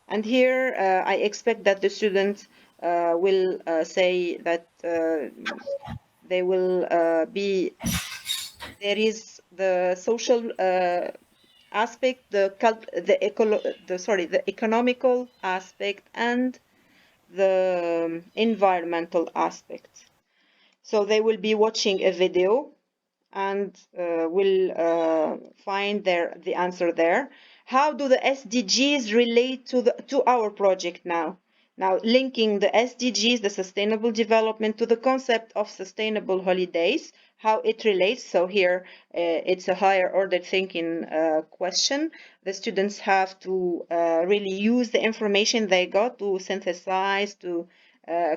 And here, I expect that the students will say that they will be, there is the social aspect, the economical aspect, and the environmental aspect. So they will be watching a video and will find the answer there. How do the SDGs relate to our project now? Now, linking the SDGs, the Sustainable Development, to the concept of sustainable holidays, how it relates. So here, it's a higher order thinking question. The students have to really use the information they got to synthesize, to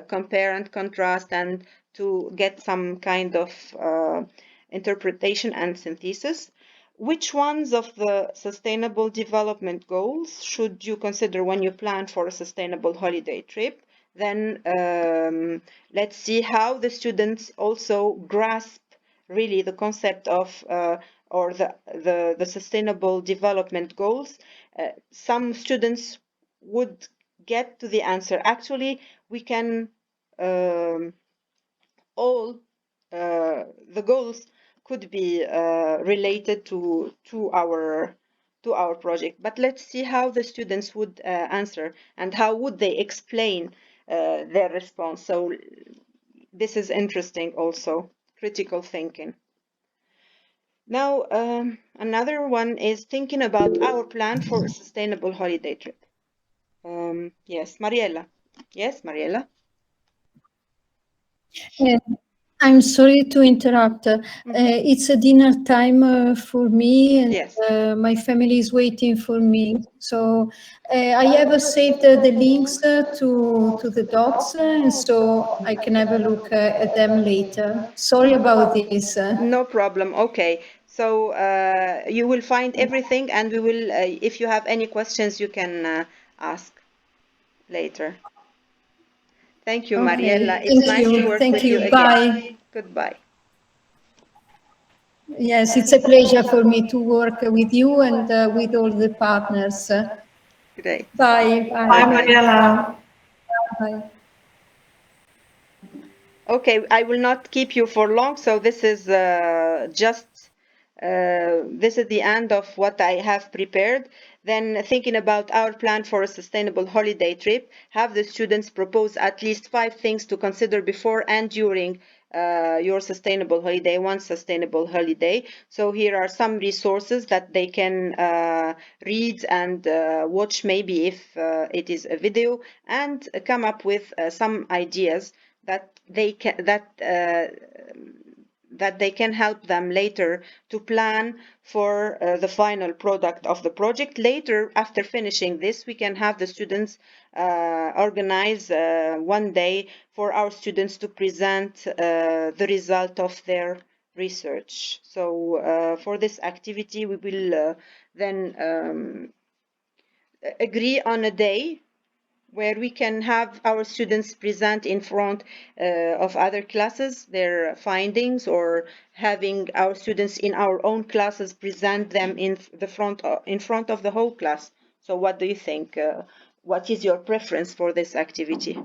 compare and contrast, and to get some kind of interpretation and synthesis. Which ones of the sustainable development goals should you consider when you plan for a sustainable holiday trip? Then let's see how the students also grasp really the concept of or the sustainable development goals. Some students would get to the answer. Actually, we can all the goals could be related to our project. But let's see how the students would answer and how would they explain their response. So this is interesting also, critical thinking. Now, another one is thinking about our plan for a sustainable holiday trip. Yes, Mariella. Yes, Mariella. I'm sorry to interrupt. It's a dinner time for me, and Yes. My family is waiting for me. So I have saved the links to the docs, and so I can have a look at them later. Sorry about this. No problem. Okay. So you will find everything, and we will, if you have any questions, you can ask later. Thank you, Mariella. Okay. It's nice to work Thank with you. you again. Bye. Goodbye. Yes, it's a pleasure for me to work with you and with all the partners. Great. Bye. Bye, Mariella. Bye. Okay, I will not keep you for long. So this is this is the end of what I have prepared. Then thinking about our plan for a sustainable holiday trip, have the students propose at least 5 things to consider before and during your sustainable holiday, one sustainable holiday. So here are some resources that they can read and watch, maybe if it is a video, and come up with some ideas that they can that they can help them later to plan for the final product of the project. Later, after finishing this, we can have the students organize one day for our students to present the result of their research. So for this activity, we will then agree on a day where we can have our students present in front of other classes their findings, or having our students in our own classes present them in front of the whole class. So what do you think? What is your preference for this activity?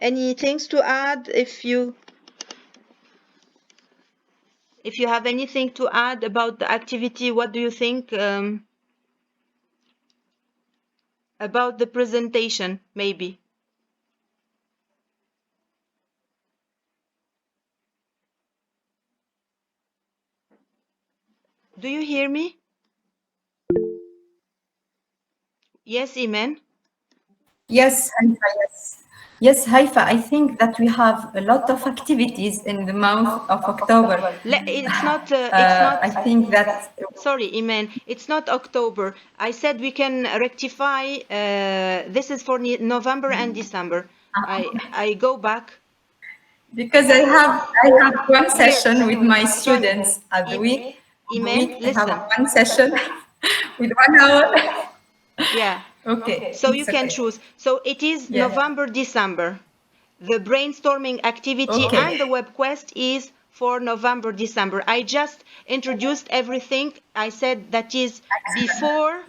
Any things to add? If you have anything to add about the activity, what do you think about the presentation, maybe? Do you hear me? Yes, Iman? Yes, Haifa, yes. Yes, Haifa, I think that we have a lot of activities in the month of October. It's not. I think that. Sorry, Iman. It's not October. I said we can rectify. This is for November and December. I go back. Because I have one session with my students at the week. Iman, listen. I have one session with 1 hour. Yeah. Okay. So you can choose. So it is November, December. The brainstorming activity and the web quest is for November, December. I just introduced everything. I said that is before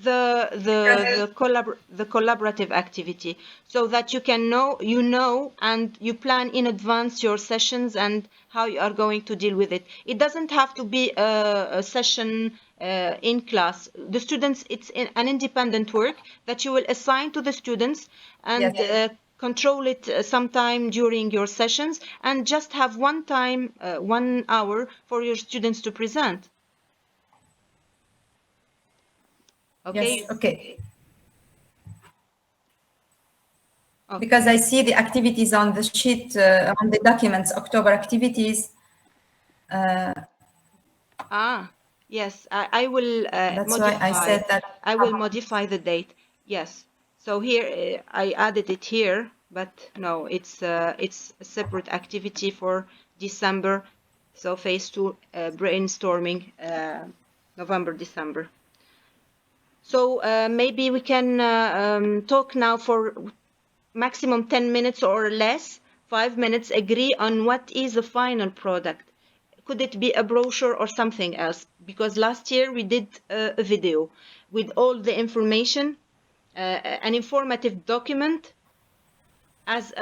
the collaborative activity, so that you can know and you plan in advance your sessions and how you are going to deal with it. It doesn't have to be a session in class. The students, it's an independent work that you will assign to the students and control it sometime during your sessions, and just have one time, 1 hour for your students to present. Okay. Yes, okay. Because I see the activities on the sheet, on the documents, October activities. Yes, I will That's modify. why I said that. I will modify the date. Yes. So here I added it here, but no, it's a separate activity for December. So phase 2 brainstorming, November, December. So maybe we can talk now for maximum 10 minutes or less, 5 minutes, agree on what is the final product. Could it be a brochure or something else? Because last year we did a video with all the information, an informative document, as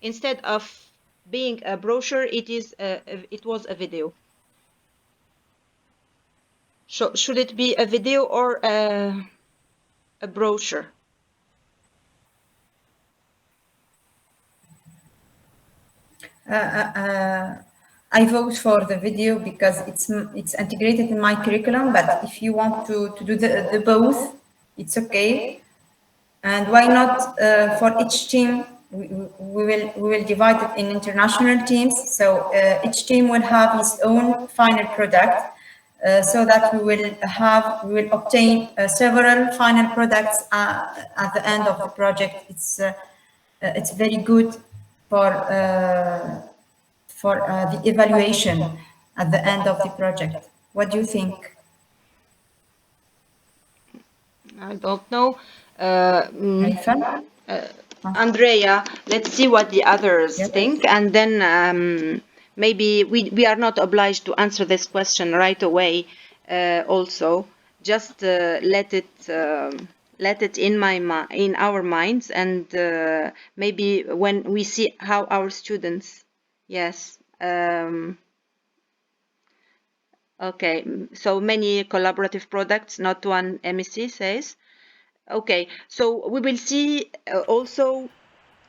instead of being a brochure, it was a video. So should it be a video or a brochure? I vote for the video because it's integrated in my curriculum. But if you want to do the both, it's okay. And why not for each team? We will divide it in international teams. So each team will have its own final product. So that we will obtain several final products at the end of the project. It's very good for the evaluation at the end of the project. What do you think? I don't know. Haifa? Andrea, let's see what the others think, and then maybe we are not obliged to answer this question right away. Also, just let it in our minds, and maybe when we see how our students, yes. Okay, so many collaborative products, not one MEC says. Okay, so we will see also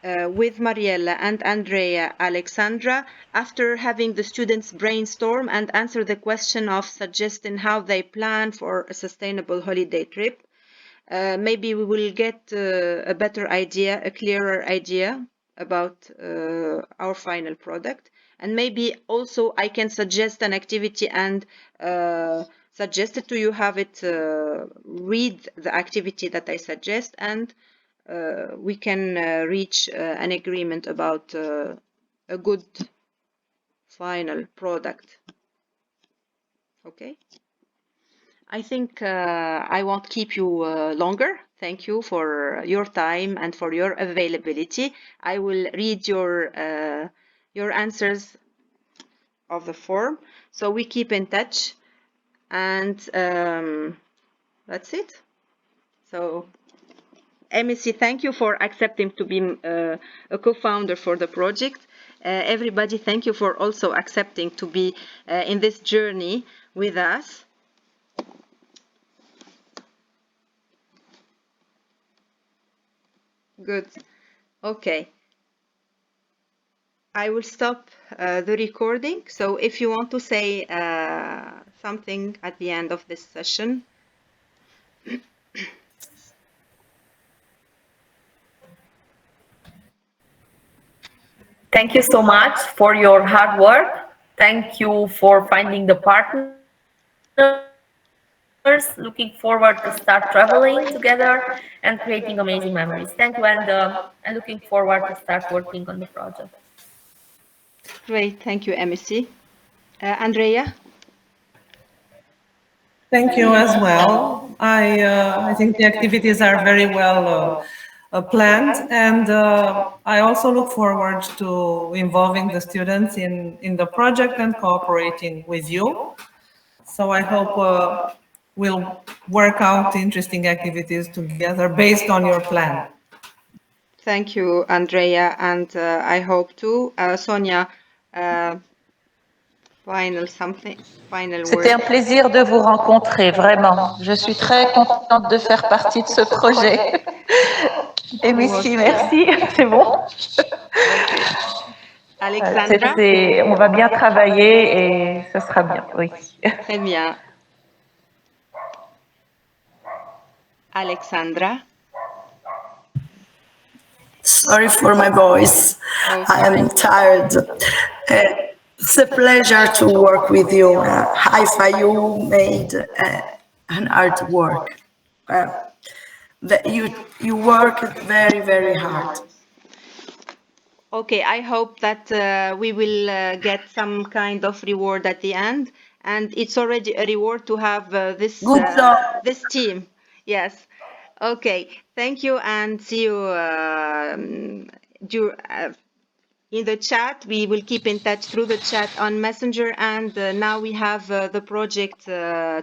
with Mariella and Andrea, Alexandra, after having the students brainstorm and answer the question of suggesting how they plan for a sustainable holiday trip. Maybe we will get a better idea, a clearer idea about our final product. And maybe also I can suggest an activity and suggest it to you, have it read the activity that I suggest, and we can reach an agreement about a good final product. Okay. I think I won't keep you longer. Thank you for your time and for your availability. I will read your answers of the form. So we keep in touch, and that's it. So MEC, thank you for accepting to be a co-founder for the project. Everybody, thank you for also accepting to be in this journey with us. Good. Okay. I will stop the recording. So if you want to say something at the end of this session. Thank you so much for your hard work. Thank you for finding the partners. Looking forward to start traveling together and creating amazing memories. Thank you, and I'm looking forward to start working on the project. Great, thank you, MEC. Andrea? Thank you as well. I think the activities are very well planned, and I also look forward to involving the students in the project and cooperating with you. So I hope we'll work out interesting activities together based on your plan. Thank you, Andrea, and I hope too. Sonia, final word. C'était un plaisir de vous rencontrer, vraiment. Je suis très contente de faire partie de ce projet. Et merci, c'est bon. Okay. Alexandra? On va bien travailler et ce sera bien, oui. Très bien. Alexandra? Sorry for my voice. I am tired. It's a pleasure to work with you. Haifa, you made an hard work. You worked very, very hard. Okay, I hope that we will get some kind of reward at the end, and it's already a reward to have this this team. Yes. Okay. Thank you, and see you in the chat. We will keep in touch through the chat on Messenger, and now we have the project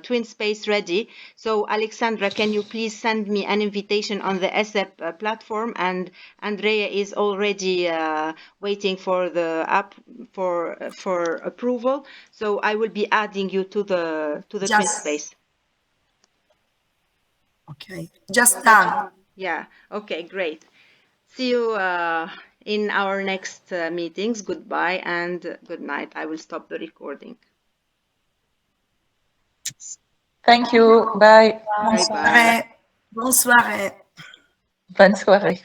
Twin Space ready. So Alexandra, can you please send me an invitation on the ESEP platform? And Andrea is already waiting for the app for approval. So I will be adding you to the Twin Space. Okay, just done. Yeah. Okay. Great. See you in our next meetings. Goodbye and good night. I will stop the recording. Thank you. Bye. Bonne soirée. Bonne soirée. Bonne soirée.